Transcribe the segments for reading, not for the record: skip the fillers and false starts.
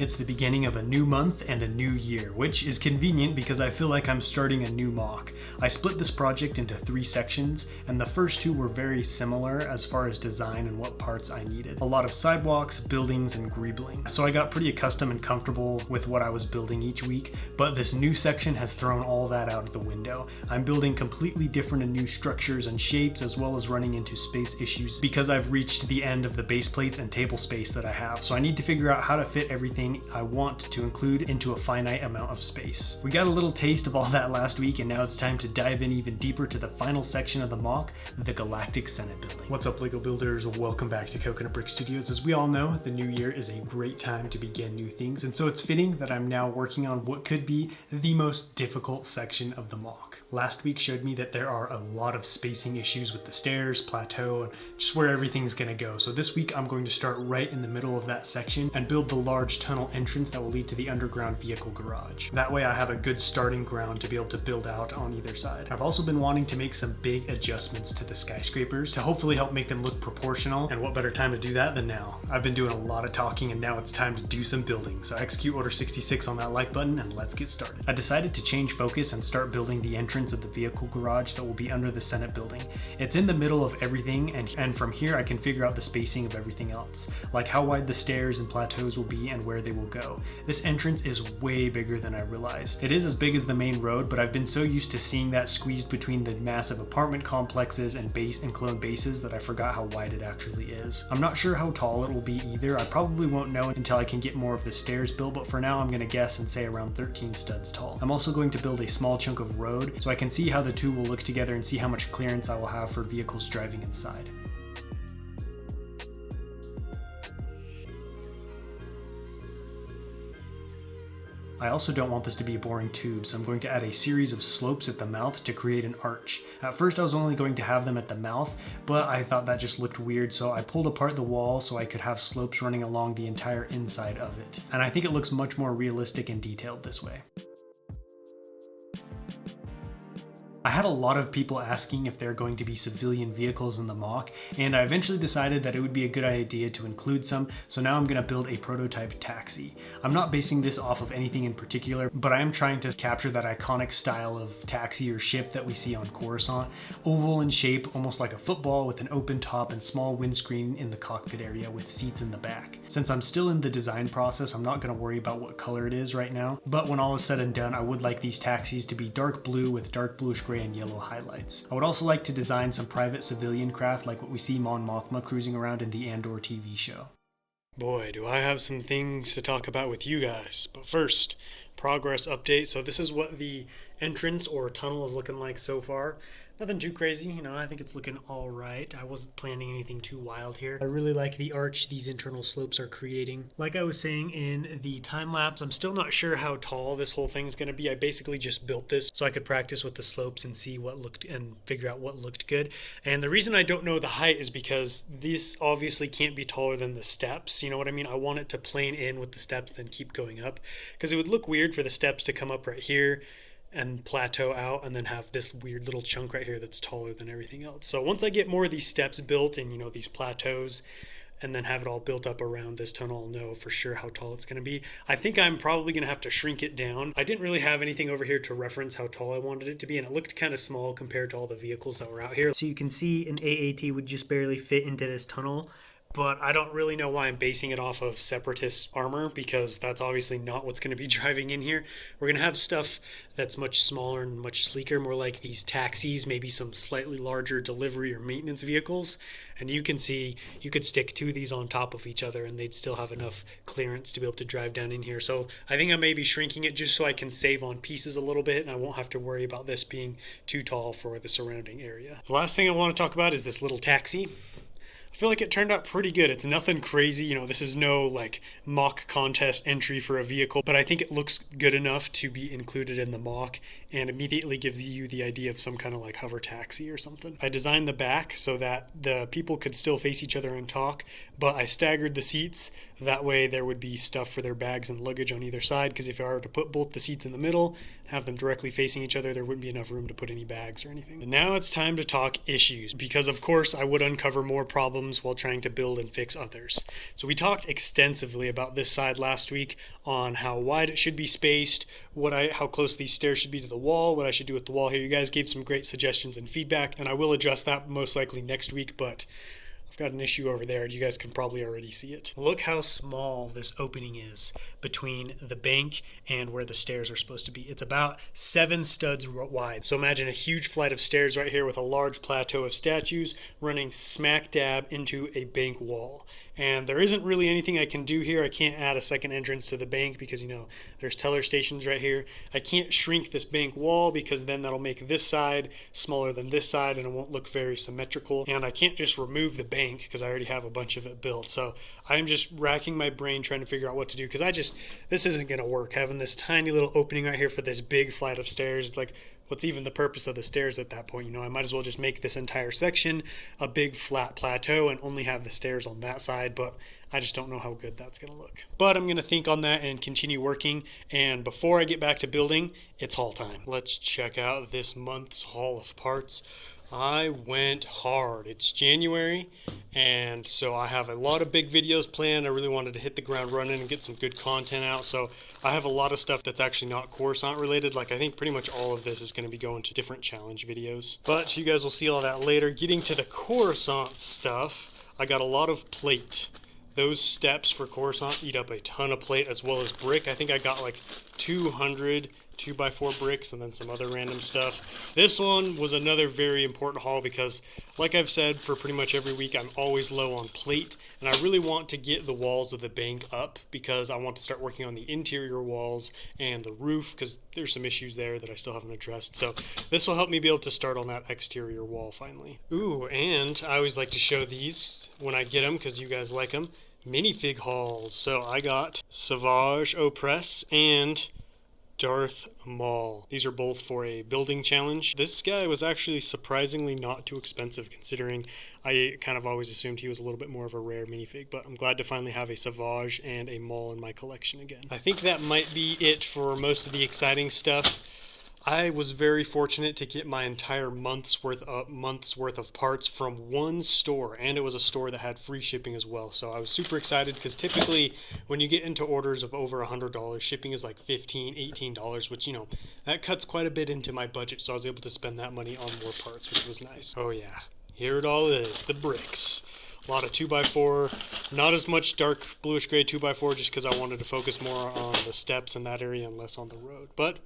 It's the beginning of a new month and a new year, which is convenient because I feel like I'm starting a new mock. I split this project into 3 sections, and the first 2 were very similar as far as design and what parts I needed. A lot of sidewalks, buildings, and greebling. So I got pretty accustomed and comfortable with what I was building each week, but this new section has thrown all that out of the window. I'm building completely different and new structures and shapes, as well as running into space issues because I've reached the end of the base plates and table space that I have. So I need to figure out how to fit everything I want to include into a finite amount of space. We got a little taste of all that last week, and now it's time to dive in even deeper to the final section of the mock, the Galactic Senate building. What's up, LEGO builders? Welcome back to Coconut Brick Studios. As we all know, the new year is a great time to begin new things, and so it's fitting that I'm now working on what could be the most difficult section of the mock. Last week showed me that there are a lot of spacing issues with the stairs, plateau, and just where everything's gonna go. So this week I'm going to start right in the middle of that section and build the large tunnel entrance that will lead to the underground vehicle garage. That way I have a good starting ground to be able to build out on either side. I've also been wanting to make some big adjustments to the skyscrapers to hopefully help make them look proportional, and what better time to do that than now? I've been doing a lot of talking and now it's time to do some building. So execute order 66 on that like button and let's get started. I decided to change focus and start building the entrance of the vehicle garage that will be under the Senate building. It's in the middle of everything, and from here I can figure out the spacing of everything else, like how wide the stairs and plateaus will be and where they will go. This entrance is way bigger than I realized. It is as big as the main road, but I've been so used to seeing that squeezed between the massive apartment complexes and base and clone bases that I forgot how wide it actually is. I'm not sure how tall it will be either. I probably won't know until I can get more of the stairs built, but for now I'm gonna guess and say around 13 studs tall. I'm also going to build a small chunk of road so I can see how the two will look together and see how much clearance I will have for vehicles driving inside. I also don't want this to be a boring tube, so I'm going to add a series of slopes at the mouth to create an arch. At first I was only going to have them at the mouth, but I thought that just looked weird, so I pulled apart the wall so I could have slopes running along the entire inside of it. And I think it looks much more realistic and detailed this way. I had a lot of people asking if there are going to be civilian vehicles in the mock, and I eventually decided that it would be a good idea to include some, so now I'm going to build a prototype taxi. I'm not basing this off of anything in particular, but I am trying to capture that iconic style of taxi or ship that we see on Coruscant. Oval in shape, almost like a football with an open top and small windscreen in the cockpit area with seats in the back. Since I'm still in the design process, I'm not going to worry about what color it is right now, but when all is said and done, I would like these taxis to be dark blue with dark bluish gray and yellow highlights. I would also like to design some private civilian craft like what we see Mon Mothma cruising around in the Andor TV show. Boy, do I have some things to talk about with you guys. But first, progress update. So this is what the entrance or tunnel is looking like so far. Nothing too crazy, I think it's looking all right. I wasn't planning anything too wild here. I really like the arch these internal slopes are creating. Like I was saying in the time lapse, I'm still not sure how tall this whole thing is going to be. I basically just built this so I could practice with the slopes and see what looked and figure out what looked good. And the reason I don't know the height is because this obviously can't be taller than the steps. You know what I mean? I want it to plane in with the steps, then keep going up, because it would look weird for the steps to come up right here and plateau out and then have this weird little chunk right here that's taller than everything else. So once I get more of these steps built and these plateaus and then have it all built up around this tunnel, I'll know for sure how tall it's going to be. I think I'm probably going to have to shrink it down. I didn't really have anything over here to reference how tall I wanted it to be, and it looked kind of small compared to all the vehicles that were out here. So you can see an AAT would just barely fit into this tunnel. But I don't really know why I'm basing it off of Separatist armor, because that's obviously not what's going to be driving in here. We're going to have stuff that's much smaller and much sleeker, more like these taxis, maybe some slightly larger delivery or maintenance vehicles. And you can see you could stick 2 of these on top of each other and they'd still have enough clearance to be able to drive down in here. So I think I may be shrinking it just so I can save on pieces a little bit and I won't have to worry about this being too tall for the surrounding area. The last thing I want to talk about is this little taxi. I feel like it turned out pretty good. It's nothing crazy, this is no like mock contest entry for a vehicle, but I think it looks good enough to be included in the mock and immediately gives you the idea of some kind of like hover taxi or something. I designed the back so that the people could still face each other and talk, but I staggered the seats That way there would be stuff for their bags and luggage on either side, because if I were to put both the seats in the middle, have them directly facing each other, there wouldn't be enough room to put any bags or anything. And now it's time to talk issues, because of course I would uncover more problems while trying to build and fix others. So we talked extensively about this side last week on how wide it should be spaced, how close these stairs should be to the wall, what I should do with the wall here. You guys gave some great suggestions and feedback, and I will adjust that most likely next week, but I've got an issue over there. You guys can probably already see it. Look how small this opening is between the bank and where the stairs are supposed to be. It's about 7 studs wide. So imagine a huge flight of stairs right here with a large plateau of statues running smack dab into a bank wall. And there isn't really anything I can do here. I can't add a second entrance to the bank because, there's teller stations right here. I can't shrink this bank wall because then that'll make this side smaller than this side and it won't look very symmetrical. And I can't just remove the bank because I already have a bunch of it built. So I'm just racking my brain trying to figure out what to do, because this isn't going to work. Having this tiny little opening right here for this big flight of stairs, it's like, what's even the purpose of the stairs at that point? I might as well just make this entire section a big flat plateau and only have the stairs on that side, but I just don't know how good that's going to look. But I'm going to think on that and continue working, and before I get back to building, it's haul time. Let's check out this month's haul of parts. I went hard. It's January, and so I have a lot of big videos planned. I really wanted to hit the ground running and get some good content out, so I have a lot of stuff that's actually not Coruscant related. I think pretty much all of this is going to be going to different challenge videos, but you guys will see all that later. Getting to the Coruscant stuff, I got a lot of plate. Those steps for Coruscant eat up a ton of plate as well as brick. I think I got 200 2x4 bricks and then some other random stuff. This one was another very important haul because, like I've said for pretty much every week, I'm always low on plate, and I really want to get the walls of the bank up because I want to start working on the interior walls and the roof because there's some issues there that I still haven't addressed. So this will help me be able to start on that exterior wall finally. Ooh, and I always like to show these when I get them because you guys like them. Minifig hauls. So I got Savage Opress and Darth Maul. These are both for a building challenge. This guy was actually surprisingly not too expensive considering I kind of always assumed he was a little bit more of a rare minifig, but I'm glad to finally have a Savage and a Maul in my collection again. I think that might be it for most of the exciting stuff. I was very fortunate to get my entire month's worth of parts from one store, and it was a store that had free shipping as well. So I was super excited because typically when you get into orders of over $100, shipping is like $15, $18, which, that cuts quite a bit into my budget. So I was able to spend that money on more parts, which was nice. Oh yeah, here it all is, the bricks. A lot of 2x4, not as much dark bluish gray 2x4 just because I wanted to focus more on the steps in that area and less on the road. But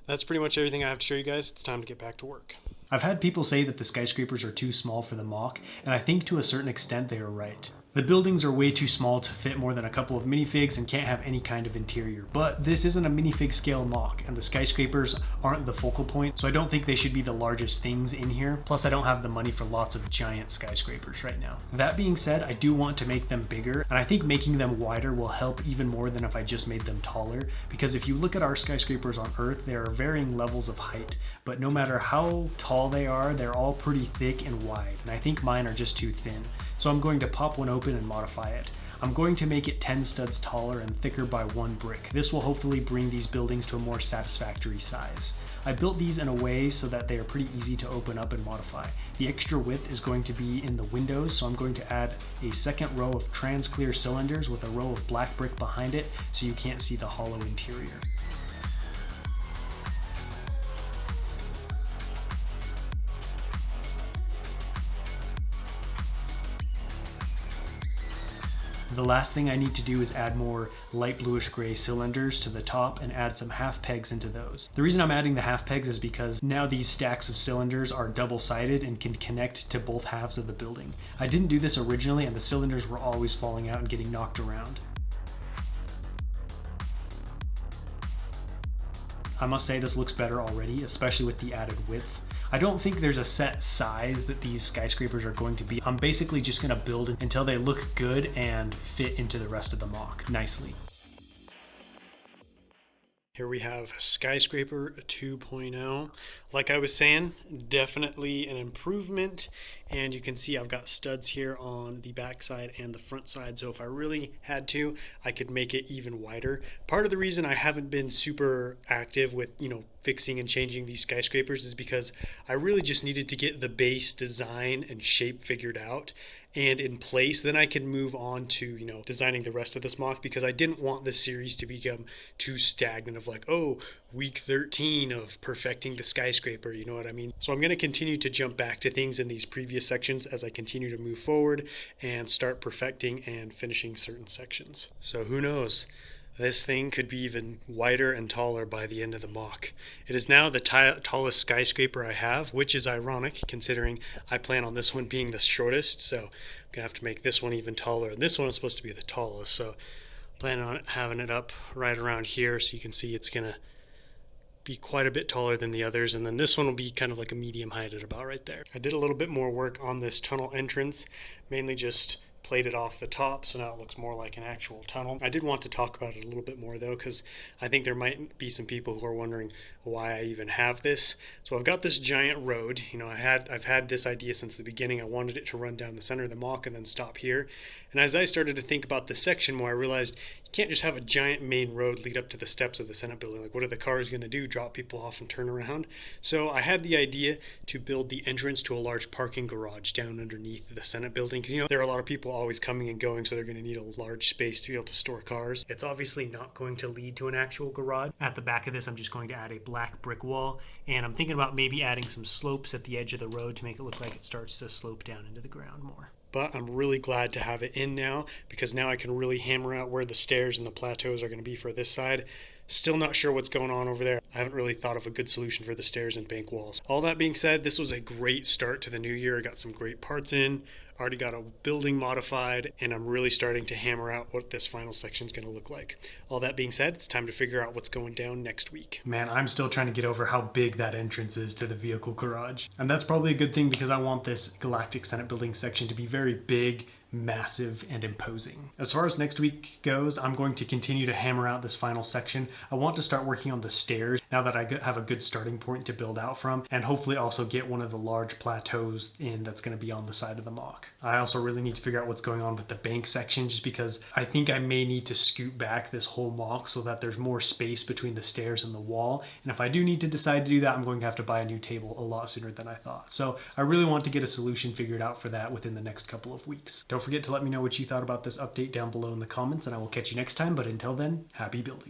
that's pretty much everything I have to show you guys. It's time to get back to work. I've had people say that the skyscrapers are too small for the mock, and I think to a certain extent they are right. The buildings are way too small to fit more than a couple of minifigs and can't have any kind of interior. But this isn't a minifig scale mock, and the skyscrapers aren't the focal point, so I don't think they should be the largest things in here. Plus, I don't have the money for lots of giant skyscrapers right now. That being said, I do want to make them bigger, and I think making them wider will help even more than if I just made them taller, because if you look at our skyscrapers on Earth, there are varying levels of height, but no matter how tall they are, they're all pretty thick and wide, and I think mine are just too thin. So I'm going to pop one open and modify it. I'm going to make it 10 studs taller and thicker by 1 brick. This will hopefully bring these buildings to a more satisfactory size. I built these in a way so that they are pretty easy to open up and modify. The extra width is going to be in the windows, so I'm going to add a second row of trans clear cylinders with a row of black brick behind it so you can't see the hollow interior. The last thing I need to do is add more light bluish gray cylinders to the top and add some half pegs into those. The reason I'm adding the half pegs is because now these stacks of cylinders are double-sided and can connect to both halves of the building. I didn't do this originally and the cylinders were always falling out and getting knocked around. I must say this looks better already, especially with the added width. I don't think there's a set size that these skyscrapers are going to be. I'm basically just going to build until they look good and fit into the rest of the mock nicely. Here we have Skyscraper 2.0. Like I was saying, definitely an improvement. And you can see I've got studs here on the back side and the front side. So if I really had to, I could make it even wider. Part of the reason I haven't been super active with, fixing and changing these skyscrapers is because I really just needed to get the base design and shape figured out and in place. Then I can move on to, designing the rest of this mock, because I didn't want this series to become too stagnant of like, oh, week 13 of perfecting the skyscraper, you know what I mean? So I'm going to continue to jump back to things in these previous sections as I continue to move forward and start perfecting and finishing certain sections. So who knows? This thing could be even wider and taller by the end of the mock. It is now the tallest skyscraper I have, which is ironic considering I plan on this one being the shortest. So I'm going to have to make this one even taller. And this one is supposed to be the tallest. So planning on having it up right around here so you can see it's going to be quite a bit taller than the others. And then this one will be kind of like a medium height at about right there. I did a little bit more work on this tunnel entrance, mainly just plated off the top, so now it looks more like an actual tunnel. I did want to talk about it a little bit more though, because I think there might be some people who are wondering why I even have this. So I've got this giant road. I've had this idea since the beginning. I wanted it to run down the center of the mock and then stop here. And as I started to think about the section more, I realized you can't just have a giant main road lead up to the steps of the Senate building. Like, what are the cars going to do? Drop people off and turn around? So I had the idea to build the entrance to a large parking garage down underneath the Senate building, because there are a lot of people always coming and going, so they're going to need a large space to be able to store cars. It's obviously not going to lead to an actual garage. At the back of this, I'm just going to add a black brick wall, and I'm thinking about maybe adding some slopes at the edge of the road to make it look like it starts to slope down into the ground more. But I'm really glad to have it in now, because now I can really hammer out where the stairs and the plateaus are going to be for this side. Still not sure what's going on over there. I haven't really thought of a good solution for the stairs and bank walls. All that being said, this was a great start to the new year. I got some great parts in, already got a building modified, and I'm really starting to hammer out what this final section is going to look like. All that being said, it's time to figure out what's going down next week. Man, I'm still trying to get over how big that entrance is to the vehicle garage. And that's probably a good thing, because I want this Galactic Senate building section to be very big, massive, and imposing. As far as next week goes, I'm going to continue to hammer out this final section. I want to start working on the stairs now that I have a good starting point to build out from, and hopefully also get one of the large plateaus in that's going to be on the side of the mock. I also really need to figure out what's going on with the bank section, just because I think I may need to scoot back this whole mock so that there's more space between the stairs and the wall. And if I do need to decide to do that, I'm going to have to buy a new table a lot sooner than I thought. So I really want to get a solution figured out for that within the next couple of weeks. Don't forget to let me know what you thought about this update down below in the comments, and I will catch you next time. But until then, happy building.